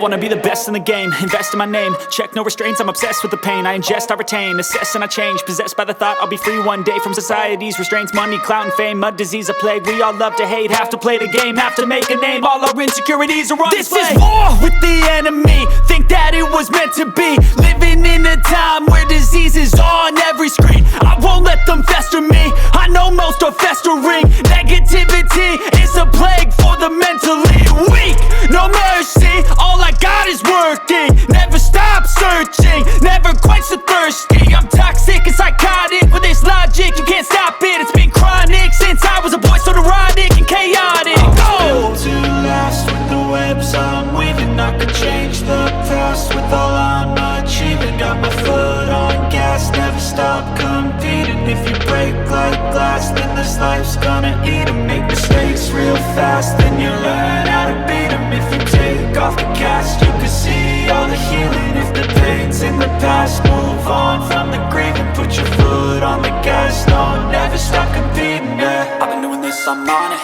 wanna be the best in the game, invest in my name, check no restraints, I'm obsessed with the pain. I ingest, I retain, assess and I change, possessed by the thought I'll be free one day from society's restraints. Money, clout and fame, mud, disease, a plague. We all love to hate, have to play the game, have to make a name. All our insecurities are on display. This is war with the enemy, think that it was meant to be. Living in a time where disease is on every screen. I won't let them fester me, I know most are festering. Negativity is a plague for the mentally weak. No mercy, all I got is working. Never stop searching, never quench the thirsty. I'm toxic and psychotic, with this logic you can't stop it. It's been chronic since I was a boy, so neurotic and chaotic. Built to last with the webs I'm weaving. I could change the past with all I'm achieving. Got my foot on gas, never stop competing. If you break like glass, then this life's gonna eat 'em. Make mistakes real fast, then you learn how to beat 'em. If you take off the cast, you can see all the healing. If the pain's in the past, move on from the grieving. Put your foot on the gas, no, never stop competing, yeah. I've been doing this, I'm on it,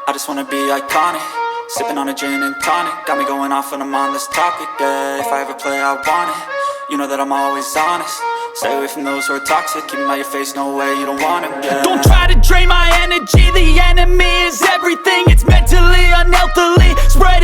I just wanna be iconic. Sipping on a gin and tonic, got me going off when I'm on this topic, yeah. If I ever play, I want it, you know that I'm always honest. Stay away from those who are toxic, keep them out your face, no way, you don't want it, yeah. Don't try to drain my energy, the enemy is everything. It's mentally, unhealthily, spread